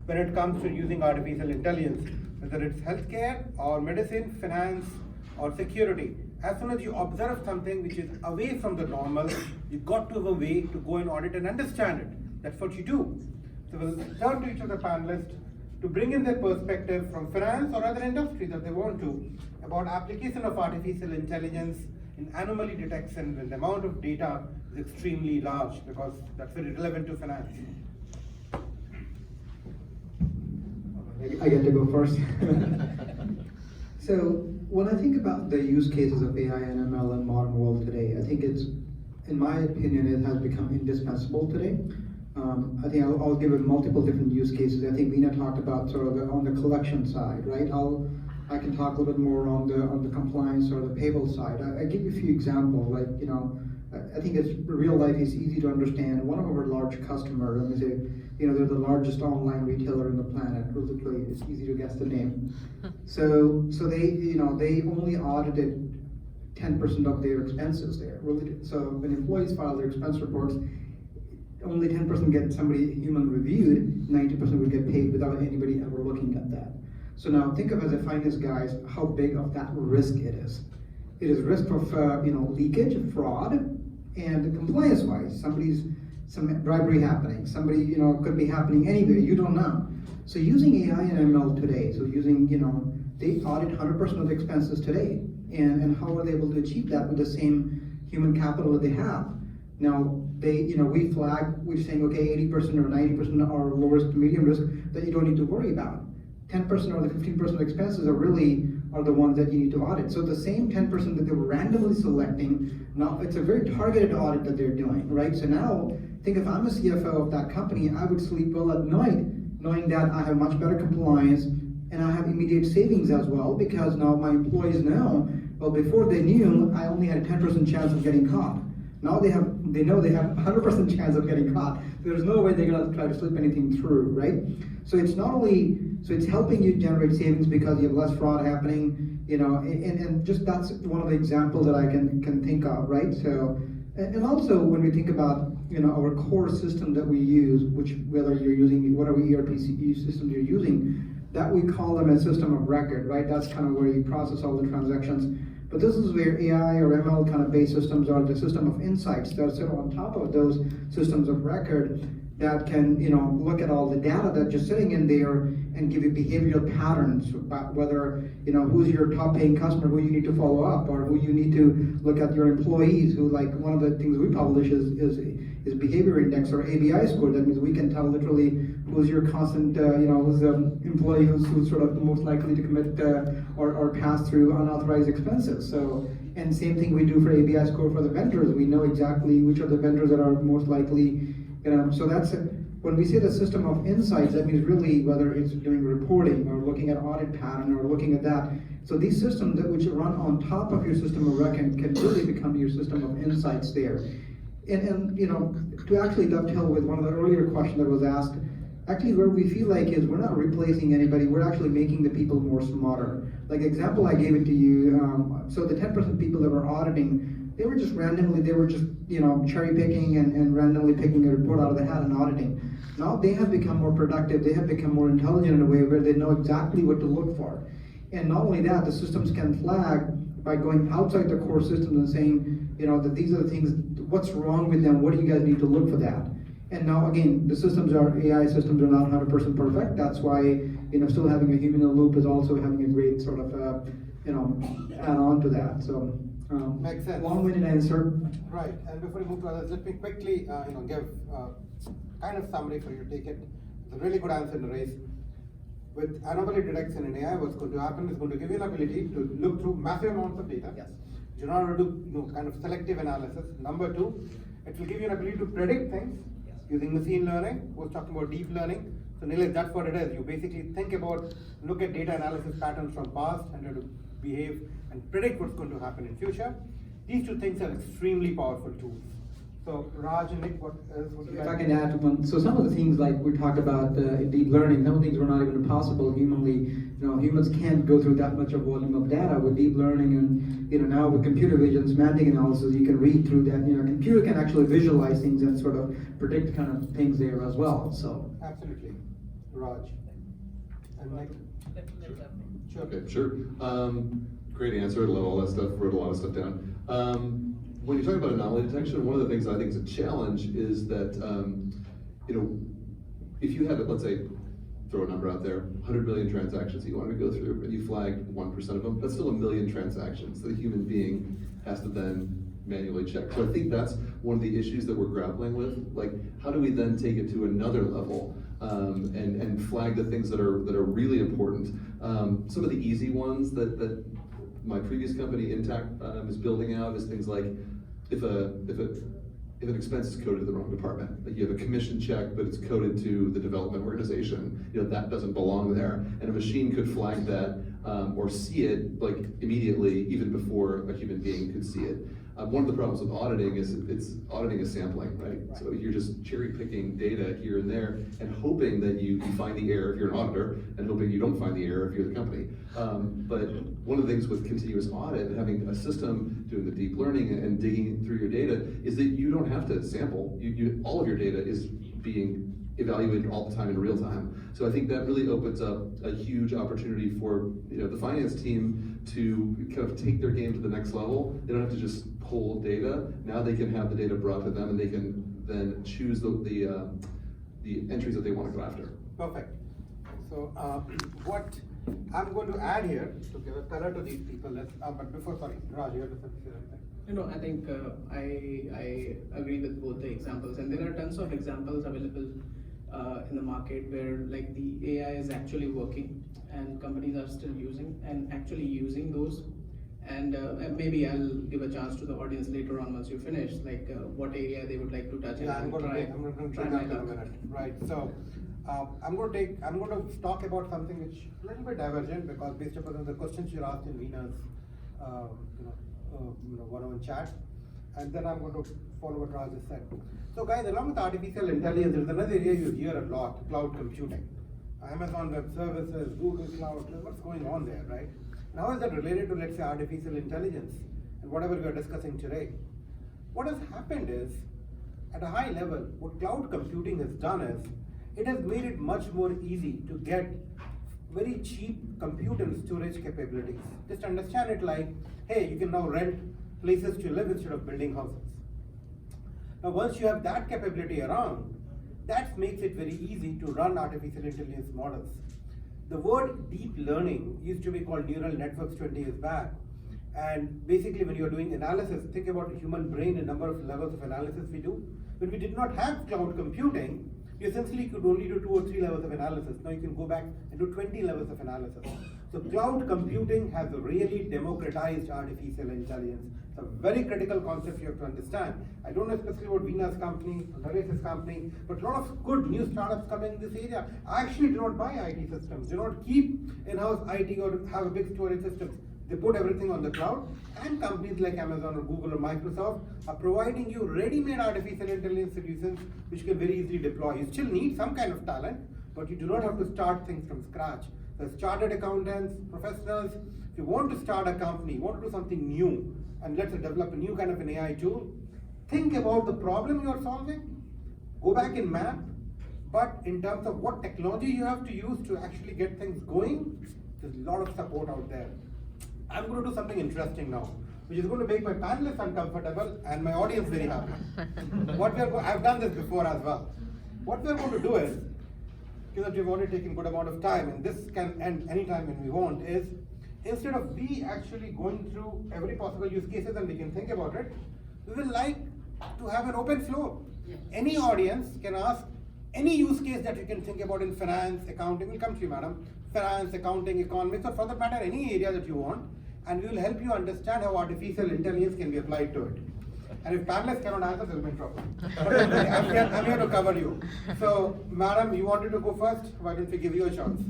when it comes to using artificial intelligence, whether it's healthcare or medicine, finance, or security. As soon as you observe something which is away from the normal, you've got to have a way to go and audit and understand it. That's what you do. So we'll turn to each of the panelists to bring in their perspective from finance or other industries that they want to about application of artificial intelligence in anomaly detection when the amount of data is extremely large, because that's very relevant to finance. I get to go first. So when I think about the use cases of AI and ML in modern world today, I think it's, in my opinion, it has become indispensable today. I think I'll give it multiple different use cases. I think Veena talked about sort of on the collection side, right? I can talk a little bit more on the compliance or the payable side. I give you a few examples, like, you know, I think it's real life is easy to understand. One of our large customers, let me say, you know, they're the largest online retailer in the planet. Really, it's easy to guess the name. So they, you know, they only audited 10% of their expenses there. Really, so when employees file their expense reports, only 10% get somebody human reviewed, 90% would get paid without anybody ever looking at that. So now think of, as a finance guys, how big of that risk it is. It is risk of you know, leakage, fraud, and compliance-wise, some bribery happening. Somebody, you know, could be happening anywhere. You don't know. So using AI and ML today, so using, you know, they audit 100% of the expenses today, and how are they able to achieve that with the same human capital that they have? Now, they, you know, we're saying, okay, 80% or 90% are low risk to medium risk that you don't need to worry about. 10% or the 15% expenses are the ones that you need to audit. So the same 10% that they were randomly selecting, now it's a very targeted audit that they're doing, right? So now, think if I'm a CFO of that company, I would sleep well at night knowing that I have much better compliance and I have immediate savings as well, because now my employees know, well, before they knew, I only had a 10% chance of getting caught. Now they know they have 100% chance of getting caught. There's no way they're gonna try to slip anything through, right? So it's not only, so it's helping you generate savings because you have less fraud happening, you know, and just that's one of the examples that I can think of, right? So, and also when we think about, you know, our core system that we use, which whether you're using whatever ERP system you're using, that we call them a system of record, right? That's kind of where you process all the transactions. But this is where AI or ML kind of based systems are the system of insights that sit on top of those systems of record that can, you know, look at all the data that's just sitting in there and give you behavioral patterns about whether, you know, who's your top paying customer, who you need to follow up, or who you need to look at your employees, who, like, one of the things we publish is behavior index or ABI score. That means we can tell literally who's your constant, you know, who's the employee who's sort of most likely to commit or pass through unauthorized expenses. So, and same thing we do for ABI score for the vendors. We know exactly which are the vendors that are most likely, you know, so that's, when we say the system of insights, that means really whether it's doing reporting or looking at audit pattern or looking at that. So these systems that which run on top of your system of record can really become your system of insights there. And you know, to actually dovetail with one of the earlier questions that was asked, actually where we feel like is we're not replacing anybody, we're actually making the people more smarter. Like example I gave it to you, so the 10% people that were auditing, they were just randomly, they were just, you know, cherry picking and randomly picking a report out of the hat and auditing. Now they have become more productive, they have become more intelligent in a way where they know exactly what to look for. And not only that, the systems can flag by going outside the core systems and saying, you know, that these are the things, what's wrong with them, what do you guys need to look for that? And now again, the systems are, AI systems are not 100% perfect, that's why, you know, still having a human in the loop is also having a great sort of, you know, add on to that, so. Makes sense. Long-winded answer. Right, and before we move to others, let me quickly, you know, give kind of summary for you to take it. It's a really good answer in the race. With anomaly detection in AI, what's going to happen is going to give you an ability to look through massive amounts of data. Yes. You know how to do, you know, kind of selective analysis. Number two, it will give you an ability to predict things using machine learning. We're talking about deep learning. So Nilesh, that's what it is. You basically think about, look at data analysis patterns from past and how to behave and predict what's going to happen in future. These two things are extremely powerful tools. So Raj and Nick, what else would you like? If I can add to one, so some of the things like we talked about deep learning, some of the things were not even possible humanly. You know, humans can't go through that much of volume of data with deep learning, and you know, now with computer vision, semantic analysis, you can read through that. You know, computer can actually visualize things and sort of predict kind of things there as well. So absolutely, Raj. And Mike? Sure. Okay, sure. Great answer. I love all that stuff. Wrote a lot of stuff down. When you talk about anomaly detection, one of the things I think is a challenge is that, if you had, let's say, throw a number out there, 100 million transactions that you wanted to go through, and you flagged 1% of them, that's still 1 million transactions that a human being has to then manually check. So I think that's one of the issues that we're grappling with. Like, how do we then take it to another level and flag the things that are really important? Some of the easy ones that my previous company, Intact, is building out is things like if an expense is coded to the wrong department, like you have a commission check, but it's coded to the development organization, that doesn't belong there, and a machine could flag that or see it like immediately, even before a human being could see it. One of the problems with auditing is auditing is sampling, right? So you're just cherry picking data here and there and hoping that you find the error if you're an auditor and hoping you don't find the error if you're the company. But one of the things with continuous audit and having a system doing the deep learning and digging through your data is that you don't have to sample. All of your data is being evaluated all the time in real time. So I think that really opens up a huge opportunity for the finance team to kind of take their game to the next level. They don't have to just pull data. Now they can have the data brought to them and they can then choose the entries that they want to go after. Perfect. So what I'm going to add here to give a color to these people, but before, sorry, Raj, you have to say something. I think I agree with both the examples, and there are tons of examples available in the market where like the AI is actually working and companies are still using those. And maybe I'll give a chance to the audience later on once you finish, like what area they would like to touch. Yeah, I'm going to take that in a minute. Right. So I'm going to talk about something which is a little bit divergent because based upon the questions you asked in Veena's one-on-one chat, and then I'm going to follow what Raj has said. So guys, along with artificial intelligence, there's another area you hear a lot: cloud computing. Amazon Web Services, Google Cloud. What's going on there, right? And how is that related to, let's say, artificial intelligence and whatever we are discussing today? What has happened is, at a high level, what cloud computing has done is, it has made it much more easy to get very cheap compute and storage capabilities. Just understand it like, hey, you can now rent places to live instead of building houses. Now, once you have that capability around, that makes it very easy to run artificial intelligence models. The word deep learning used to be called neural networks 20 years back. And basically when you're doing analysis, think about the human brain and number of levels of analysis we do. When we did not have cloud computing, you essentially could only do 2 or 3 levels of analysis. Now you can go back and do 20 levels of analysis. So cloud computing has really democratized artificial intelligence. It's a very critical concept you have to understand. I don't know especially about Veena's company, Nareesh's company, but a lot of good new startups coming in this area actually do not buy IT systems, do not keep in-house IT or have a big storage systems. They put everything on the cloud, and companies like Amazon or Google or Microsoft are providing you ready-made artificial intelligence solutions which you can very easily deploy. You still need some kind of talent, but you do not have to start things from scratch. There's chartered accountants, professionals. If you want to start a company, you want to do something new, and let's develop a new kind of an AI tool, think about the problem you're solving, go back and map, but in terms of what technology you have to use to actually get things going, there's a lot of support out there. I'm going to do something interesting now, which is going to make my panelists uncomfortable and my audience very happy. I've done this before as well. What we're going to do is, because we've already taken a good amount of time, and this can end anytime when we want, is instead of we actually going through every possible use cases and we can think about it, we will like to have an open floor. Yes. Any audience can ask any use case that you can think about in finance, accounting. We'll come to you, madam. Finance, accounting, economics, or for that matter, any area that you want, and we will help you understand how artificial intelligence can be applied to it. And if panelists cannot answer, they'll be in trouble. I'm here to cover you. So, madam, you wanted to go first? Why don't we give you a chance?